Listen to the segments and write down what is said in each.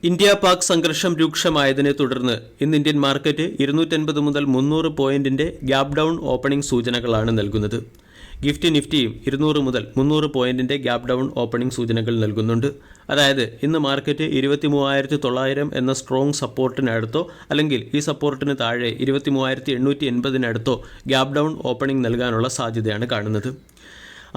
India Pak സംഘർഷം രൂക്ഷമായതിനെ തുടർന്ന് ഇന്ന് ഇന്ത്യൻ മാർക്കറ്റ് 250 മുതൽ 300 പോയിന്റിന്റെ ഗ്യാപ് ഡൗൺ ഓപ്പണിംഗ് സൂചനകളാണ് നൽകുന്നത്. നിഫ്റ്റിയും 200 മുതൽ 300 പോയിന്റിന്റെ ഗ്യാപ് ഡൗൺ ഓപ്പണിംഗ് സൂചനകൾ നൽകുന്നുണ്ട്. അതായത് ഇന്ന് മാർക്കറ്റ് 23,900 എന്ന സ്ട്രോങ് സപ്പോർട്ടിനടുത്തോ അല്ലെങ്കിൽ ഈ സപ്പോർട്ടിന് താഴെ 23,880 ഗ്യാപ് ഡൗൺ ഓപ്പണിംഗ് നൽകാനുള്ള സാധ്യതയാണ് കാണുന്നത്.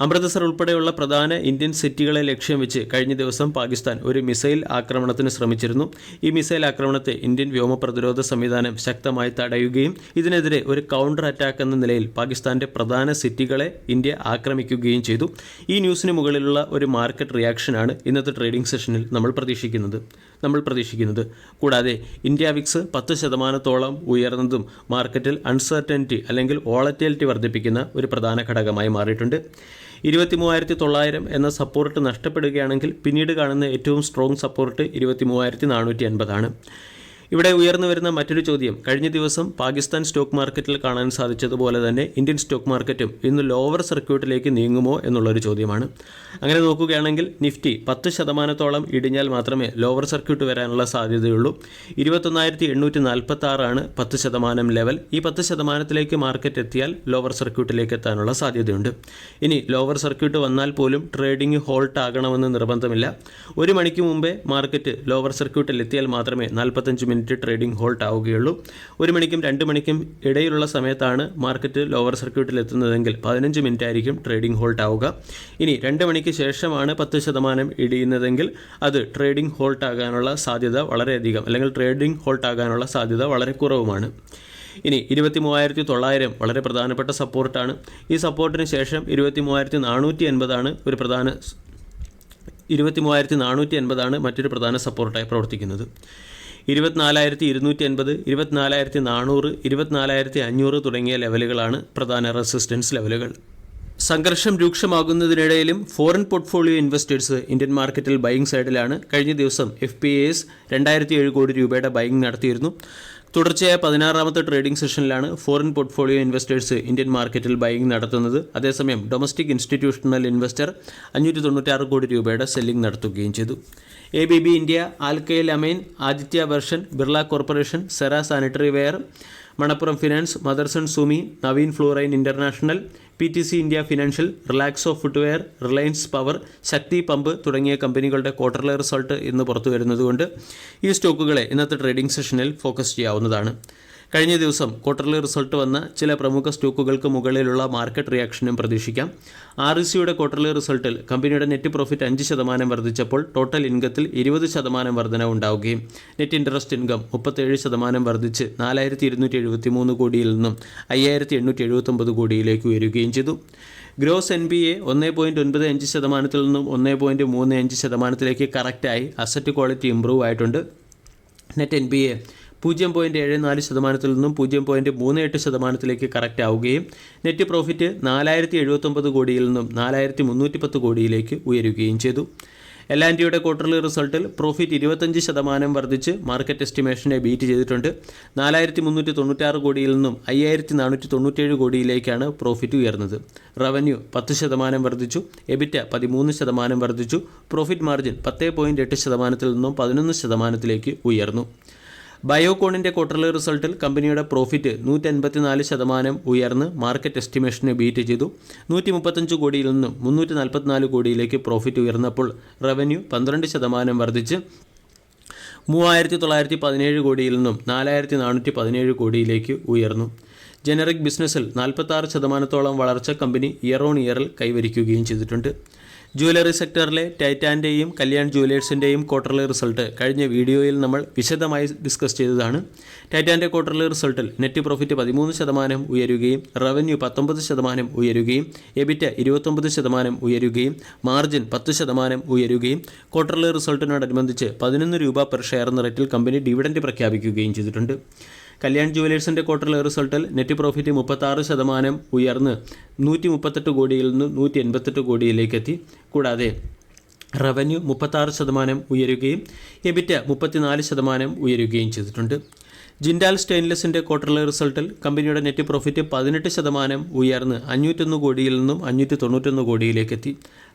അമൃത്സർ ഉൾപ്പെടെയുള്ള പ്രധാന ഇന്ത്യൻ സിറ്റികളെ ലക്ഷ്യം വെച്ച് കഴിഞ്ഞ ദിവസം പാകിസ്ഥാൻ ഒരു മിസൈൽ ആക്രമണത്തിന് ശ്രമിച്ചിരുന്നു. ഈ മിസൈൽ ആക്രമണത്തെ ഇന്ത്യൻ വ്യോമ പ്രതിരോധ സംവിധാനം ശക്തമായി തടയുകയും ഇതിനെതിരെ ഒരു കൗണ്ടർ അറ്റാക്ക് എന്ന നിലയിൽ പാകിസ്ഥാന്റെ പ്രധാന സിറ്റികളെ ഇന്ത്യ ആക്രമിക്കുകയും ചെയ്തു. ഈ ന്യൂസിന് മുകളിലുള്ള ഒരു മാർക്കറ്റ് റിയാക്ഷനാണ് ഇന്നത്തെ ട്രേഡിംഗ് സെഷനിൽ നമ്മൾ പ്രതീക്ഷിക്കുന്നത്. കൂടാതെ ഇന്ത്യ വിക്സ് 10% ഉയർന്നതും മാർക്കറ്റിൽ അൺസർട്ടനിറ്റി അല്ലെങ്കിൽ വോളറ്റിലിറ്റി വർദ്ധിപ്പിക്കുന്ന ഒരു പ്രധാന ഘടകമായി മാറിയിട്ടുണ്ട്. 23,900 എന്ന സപ്പോർട്ട് നഷ്ടപ്പെടുകയാണെങ്കിൽ പിന്നീട് കാണുന്ന ഏറ്റവും സ്ട്രോങ് സപ്പോർട്ട് 23,480 ആണ്. ഇവിടെ ഉയർന്നു വരുന്ന മറ്റൊരു ചോദ്യം, കഴിഞ്ഞ ദിവസം പാകിസ്ഥാൻ സ്റ്റോക്ക് മാർക്കറ്റിൽ കാണാൻ സാധിച്ചതുപോലെ തന്നെ ഇന്ത്യൻ സ്റ്റോക്ക് മാർക്കറ്റും ഇന്ന് ലോവർ സർക്യൂട്ടിലേക്ക് നീങ്ങുമോ എന്നുള്ളൊരു ചോദ്യമാണ്. അങ്ങനെ നോക്കുകയാണെങ്കിൽ നിഫ്റ്റി 10% ഇടിഞ്ഞാൽ മാത്രമേ ലോവർ സർക്യൂട്ട് വരാനുള്ള സാധ്യതയുള്ളൂ. 21,846 10% ലെവൽ. ഈ 10%ത്തിലേക്ക് മാർക്കറ്റ് എത്തിയാൽ ലോവർ സർക്യൂട്ടിലേക്ക് എത്താനുള്ള സാധ്യതയുണ്ട്. ഇനി ലോവർ സർക്യൂട്ട് വന്നാൽ പോലും ട്രേഡിംഗ് ഹോൾട്ട് ആകണമെന്ന് നിർബന്ധമില്ല. ഒരു മണിക്ക് മുമ്പേ മാർക്കറ്റ് ലോവർ സർക്യൂട്ടിൽ എത്തിയാൽ മാത്രമേ 45 മിനിറ്റ് ട്രേഡിംഗ് ഹോൾട്ട് ആവുകയുള്ളൂ. 1 മണിക്കും 2 മണിക്കും ഇടയിലുള്ള സമയത്താണ് മാർക്കറ്റ് ലോവർ സർക്യൂട്ടിൽ എത്തുന്നതെങ്കിൽ 15 മിനിറ്റ് ആയിരിക്കും ട്രേഡിംഗ് ഹോൾട്ട് ആവുക. ഇനി 2 മണിക്ക് ശേഷമാണ് 10% ഇടിയുന്നതെങ്കിൽ അത് ട്രേഡിംഗ് ഹോൾട്ട് ആകാനുള്ള സാധ്യത വളരെയധികം, അല്ലെങ്കിൽ ട്രേഡിംഗ് ഹോൾട്ട് ആകാനുള്ള സാധ്യത വളരെ കുറവുമാണ്. ഇനി 23,900 വളരെ പ്രധാനപ്പെട്ട സപ്പോർട്ടാണ്. ഈ സപ്പോർട്ടിന് ശേഷം 23,480 ഒരു പ്രധാന 23,480 മറ്റൊരു പ്രധാന സപ്പോർട്ടായി പ്രവർത്തിക്കുന്നത്. 24,280, 24,400, 24,500 തുടങ്ങിയ ലെവലുകളാണ് പ്രധാന റെസിസ്റ്റൻസ് ലെവലുകൾ. സംഘർഷം രൂക്ഷമാകുന്നതിനിടയിലും ഫോറിൻ പോർട്ട്ഫോളിയോ ഇൻവെസ്റ്റേഴ്സ് ഇന്ത്യൻ മാർക്കറ്റിൽ ബൈയിങ് സൈഡിലാണ്. കഴിഞ്ഞ ദിവസം FPIs 2,007 കോടി രൂപയുടെ ബൈയിങ് നടത്തിയിരുന്നു. തുടർച്ചയായ 16ാമത്തെ ട്രേഡിംഗ് സെഷനിലാണ് ഫോറിൻ പോർട്ട്ഫോളിയോ ഇൻവെസ്റ്റേഴ്സ് ഇന്ത്യൻ മാർക്കറ്റിൽ ബൈയിങ് നടത്തുന്നത്. അതേസമയം ഡൊമസ്റ്റിക് ഇൻസ്റ്റിറ്റ്യൂഷണൽ ഇൻവെസ്റ്റർ 596 കോടി രൂപയുടെ സെല്ലിംഗ് നടത്തുകയും ചെയ്തു. ABB India, alkyl amine, Aditya vision, Birla corporation, Cera sanitary ware, Manappuram finance, Motherson Sumi, Navin fluorine international, PTC India financial, Relaxo footwear, Reliance power, Shakti pump തുടങ്ങിയ കമ്പനികളുടെ ക്വാർട്ടർലി റിസൾട്ട് ഇന്ന് പുറത്തു വരുന്നതുകൊണ്ട് ഈ സ്റ്റോക്കുകളെ ഇന്നത്തെ ട്രേഡിംഗ് സെഷനിൽ ഫോക്കസ് ചെയ്യാവുന്നതാണ്. കഴിഞ്ഞ ദിവസം ക്വാർട്ടർലി റിസൾട്ട് വന്ന ചില പ്രമുഖ സ്റ്റോക്കുകൾക്ക് മുകളിലുള്ള മാർക്കറ്റ് റിയാക്ഷനും പ്രതീക്ഷിക്കാം. RECയുടെ ക്വാർട്ടർലി റിസൾട്ടിൽ കമ്പനിയുടെ നെറ്റ് പ്രോഫിറ്റ് 5% വർദ്ധിച്ചപ്പോൾ ടോട്ടൽ ഇൻകത്തിൽ 20% വർധന ഉണ്ടാവുകയും നെറ്റ് ഇൻട്രസ്റ്റ് ഇൻകം 37% വർദ്ധിച്ച് 4,273 കോടിയിൽ നിന്നും 5,879 കോടിയിലേക്ക് ഉയരുകയും ചെയ്തു. ഗ്രോസ് NPA 1.95% നിന്നും 1.35% കറക്റ്റായി അസറ്റ് ക്വാളിറ്റി ഇംപ്രൂവ് ആയിട്ടുണ്ട്. നെറ്റ് NPA 0.74% നിന്നും 0.38% കറക്റ്റ് ആവുകയും നെറ്റ് പ്രോഫിറ്റ് 4,079 കോടിയിൽ നിന്നും 4,310 കോടിയിലേക്ക് ഉയരുകയും ചെയ്തു. L&Tയുടെ ക്വാർട്ടർലി റിസൾട്ടിൽ പ്രോഫിറ്റ് 25% വർദ്ധിച്ച് മാർക്കറ്റ് എസ്റ്റിമേഷനെ ബീറ്റ് ചെയ്തിട്ടുണ്ട്. 4,396 കോടിയിൽ നിന്നും 5,497 കോടിയിലേക്കാണ് പ്രോഫിറ്റ് ഉയർന്നത്. റവന്യൂ 10% വർദ്ധിച്ചു. EBITDA 13% വർദ്ധിച്ചു. പ്രോഫിറ്റ് മാർജിൻ 10.8% നിന്നും 11% ഉയർന്നു. ബയോകോണിൻ്റെ ക്വാർട്ടർലി റിസൾട്ടിൽ കമ്പനിയുടെ പ്രോഫിറ്റ് 184% ഉയർന്ന് മാർക്കറ്റ് എസ്റ്റിമേഷനെ ബീറ്റ് ചെയ്തു. 135 കോടിയിൽ നിന്നും 344 കോടിയിലേക്ക് പ്രോഫിറ്റ് ഉയർന്നപ്പോൾ റവന്യൂ 12% വർദ്ധിച്ച് 3,917 കോടിയിൽ നിന്നും 4,417 കോടിയിലേക്ക് ഉയർന്നു. ജനറിക് ബിസിനസ്സിൽ 46% വളർച്ച കമ്പനി ഇയർ ഓൺ ഇയറിൽ കൈവരിക്കുകയും ചെയ്തിട്ടുണ്ട്. ജ്വല്ലറി സെക്ടറിലെ ടൈറ്റാൻ്റെയും കല്യാൺ ജുവലേഴ്സിൻ്റെയും ക്വാർട്ടർലി റിസൾട്ട് കഴിഞ്ഞ വീഡിയോയിൽ നമ്മൾ വിശദമായി ഡിസ്കസ് ചെയ്തതാണ്. ടൈറ്റാൻ്റെ ക്വാർട്ടർലി റിസൾട്ടിൽ നെറ്റ് പ്രോഫിറ്റ് 13% ഉയരുകയും റവന്യൂ 19% ഉയരുകയും EBITDA 29% ഉയരുകയും മാർജിൻ 10% ഉയരുകയും ക്വാർട്ടർലി റിസൾട്ടിനോടനുബന്ധിച്ച് 11 രൂപ പെർ ഷെയർ എന്ന റേറ്റിൽ കമ്പനി ഡിവിഡൻഡ് പ്രഖ്യാപിക്കുകയും ചെയ്തിട്ടുണ്ട്. കല്യാൺ ജുവലേഴ്സിൻ്റെ ക്വാർട്ടർലി റിസൾട്ടിൽ നെറ്റ് പ്രോഫിറ്റ് 36% ഉയർന്ന് 138 കോടിയിൽ നിന്ന് 188 കോടിയിലേക്ക് എത്തി. കൂടാതെ റവന്യൂ 36% ഉയരുകയും EBITDA 34% ഉയരുകയും ചെയ്തിട്ടുണ്ട്. ജിൻഡാൽ സ്റ്റെയിൻലെസ്സിൻ്റെ ക്വാർട്ടർലി റിസൾട്ടിൽ കമ്പനിയുടെ നെറ്റ് പ്രോഫിറ്റ് 18% ഉയർന്ന് 501 കോടിയിൽ നിന്നും 591 കോടിയിലേക്കെത്തി.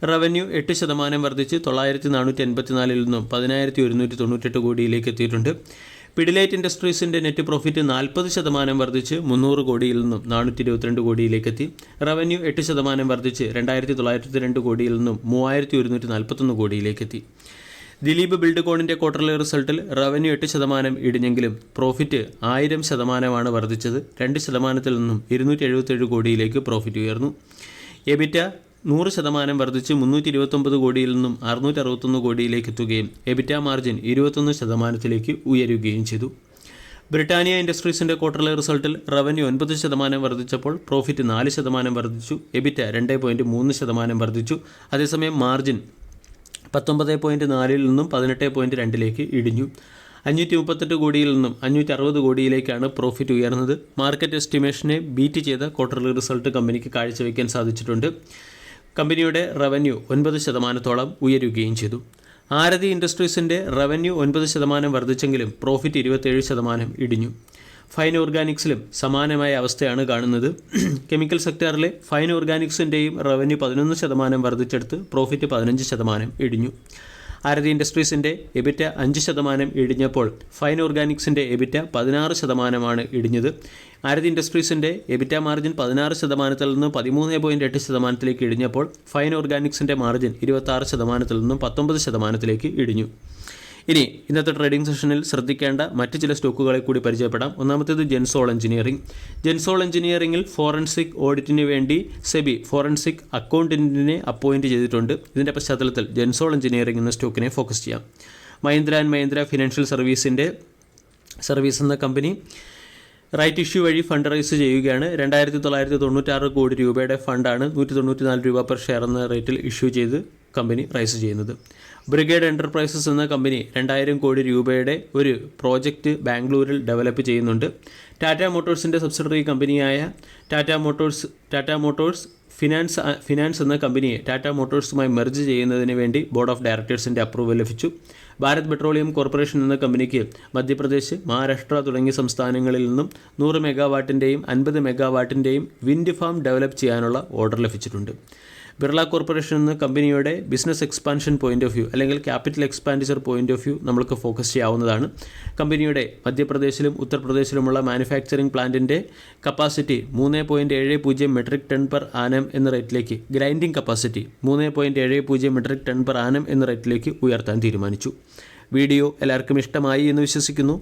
റവന്യൂ 8% വർദ്ധിച്ച് 9484 നിന്നും 10198 കോടിയിലേക്ക് എത്തിയിട്ടുണ്ട്. പിഡിലൈറ്റ് ഇൻഡസ്ട്രീസിൻ്റെ നെറ്റ് പ്രോഫിറ്റ് 40% വർദ്ധിച്ച് 300 കോടിയിൽ നിന്നും 422 കോടിയിലേക്കെത്തി. റവന്യൂ 8% വർദ്ധിച്ച് 2902 കോടിയിൽ നിന്നും 3141 കോടിയിലേക്കെത്തി. ദിലീപ് ബിൽഡ്കോണിൻ്റെ ക്വാർട്ടർലി റിസൾട്ടിൽ റവന്യൂ 8% ഇടിഞ്ഞെങ്കിലും പ്രോഫിറ്റ് 1000% വർദ്ധിച്ചത്. 2% നിന്നും 277 കോടിയിലേക്ക് പ്രോഫിറ്റ് ഉയർന്നു. എബിറ്റ 100% വർദ്ധിച്ച് 329 കോടിയിൽ നിന്നും 661 കോടിയിലേക്ക് എത്തുകയും എബിറ്റ മാർജിൻ 21% ഉയരുകയും ചെയ്തു. ബ്രിട്ടാനിയ ഇൻഡസ്ട്രീസിൻ്റെ ക്വാർട്ടർലി റിസൾട്ടിൽ റവന്യൂ 9% വർദ്ധിച്ചപ്പോൾ പ്രോഫിറ്റ് 4% വർദ്ധിച്ചു. എബിറ്റ 2.3% വർദ്ധിച്ചു. അതേസമയം മാർജിൻ 19.4 നിന്നും 18.2 ഇടിഞ്ഞു. 538 കോടിയിൽ നിന്നും 560 കോടിയിലേക്കാണ് പ്രോഫിറ്റ് ഉയർന്നത്. മാർക്കറ്റ് എസ്റ്റിമേഷനെ ബീറ്റ് ചെയ്ത ക്വാർട്ടർലി റിസൾട്ട് കമ്പനിക്ക് കാഴ്ചവെക്കാൻ സാധിച്ചിട്ടുണ്ട്. കമ്പനിയുടെ റവന്യൂ 9% ഉയരുകയും ചെയ്തു. ആരതി ഇൻഡസ്ട്രീസിൻ്റെ റവന്യൂ 9% വർദ്ധിച്ചെങ്കിലും പ്രോഫിറ്റ് 27% ഇടിഞ്ഞു. ഫൈൻ ഓർഗാനിക്സിലും സമാനമായ അവസ്ഥയാണ് കാണുന്നത്. കെമിക്കൽ സെക്ടറിലെ ഫൈൻ ഓർഗാനിക്സിൻ്റെയും റവന്യൂ 11% വർദ്ധിച്ചെടുത്ത് പ്രോഫിറ്റ് 15% ഇടിഞ്ഞു. ആരതി ഇൻഡസ്ട്രീസിൻ്റെ എബിറ്റ 5% ഇടിഞ്ഞപ്പോൾ ഫൈൻ ഓർഗാനിക്സിൻ്റെ എബിറ്റ 16% ഇടിഞ്ഞത്. ആരതി ഇൻഡസ്ട്രീസിൻ്റെ എബിറ്റ മാർജിൻ 16% നിന്ന് 13.8% ഇടിഞ്ഞപ്പോൾ ഫൈൻ ഓർഗാനിക്സിൻ്റെ മാർജിൻ 26% നിന്നും 19% ഇടിഞ്ഞു. ഇനി ഇന്നത്തെ ട്രേഡിംഗ് സെഷനിൽ ശ്രദ്ധിക്കേണ്ട മറ്റ് ചില സ്റ്റോക്കുകളെ കൂടി പരിചയപ്പെടാം. ഒന്നാമത്തേത് ജെൻസോൾ എഞ്ചിനീയറിംഗ്. ജെൻസോൾ എഞ്ചിനീയറിംഗിൽ ഫോറൻസിക് ഓഡിറ്റിന് വേണ്ടി സെബി ഫോറൻസിക് അക്കൗണ്ടൻറ്റിനെ അപ്പോയിൻറ്റ് ചെയ്തിട്ടുണ്ട്. ഇതിൻ്റെ പശ്ചാത്തലത്തിൽ ജെൻസോൾ എഞ്ചിനീയറിംഗ് എന്ന സ്റ്റോക്കിനെ ഫോക്കസ് ചെയ്യാം. Mahindra and Mahindra financial service എന്ന കമ്പനി റൈറ്റ് ഇഷ്യൂ വഴി ഫണ്ട് റൈസ് ചെയ്യുകയാണ്. 2996 കോടി രൂപയുടെ ഫണ്ടാണ് 194 രൂപ പെർ ഷെയർ എന്ന റേറ്റിൽ ഇഷ്യൂ ചെയ്ത് കമ്പനി റൈസ് ചെയ്യുന്നത്. ബ്രിഗേഡ് എൻ്റർപ്രൈസസ് എന്ന കമ്പനി 2000 കോടി രൂപയുടെ ഒരു പ്രോജക്റ്റ് ബാംഗ്ലൂരിൽ ഡെവലപ്പ് ചെയ്യുന്നുണ്ട്. ടാറ്റ മോട്ടോഴ്സിൻ്റെ സബ്സിഡറി കമ്പനിയായ ടാറ്റ മോട്ടോഴ്സ് ഫിനാൻസ് എന്ന കമ്പനിയെ ടാറ്റ മോട്ടോഴ്സുമായി മെർജ് ചെയ്യുന്നതിന് വേണ്ടി ബോർഡ് ഓഫ് ഡയറക്ടേഴ്സിൻ്റെ അപ്രൂവൽ ലഭിച്ചു. ഭാരത് പെട്രോളിയം കോർപ്പറേഷൻ എന്ന കമ്പനിക്ക് മധ്യപ്രദേശ്, മഹാരാഷ്ട്ര തുടങ്ങിയ സംസ്ഥാനങ്ങളിൽ നിന്നും 100 മെഗാവാട്ടിൻ്റെയും 50 മെഗാവാട്ടിൻ്റെയും വിൻഡ് ഫാം ഡെവലപ്പ് ചെയ്യാനുള്ള ഓർഡർ ലഭിച്ചിട്ടുണ്ട്. ബിർള കോർപ്പറേഷൻ എന്ന കമ്പനിയുടെ business expansion point of view അല്ലെങ്കിൽ capital expenditure point of view നമ്മൾക്ക് ഫോക്കസ് ചെയ്യാവുന്നതാണ്. കമ്പനിയുടെ മധ്യപ്രദേശിലും ഉത്തർപ്രദേശിലുമുള്ള മാനുഫാക്ചറിംഗ് പ്ലാന്റിൻ്റെ capacity 3.70 metric tonne per annum എന്ന റേറ്റിലേക്ക്, grinding capacity 3.70 metric tonne per annum എന്ന റേറ്റിലേക്ക് ഉയർത്താൻ തീരുമാനിച്ചു. വീഡിയോ എല്ലാവർക്കും ഇഷ്ടമായി എന്ന് വിശ്വസിക്കുന്നു.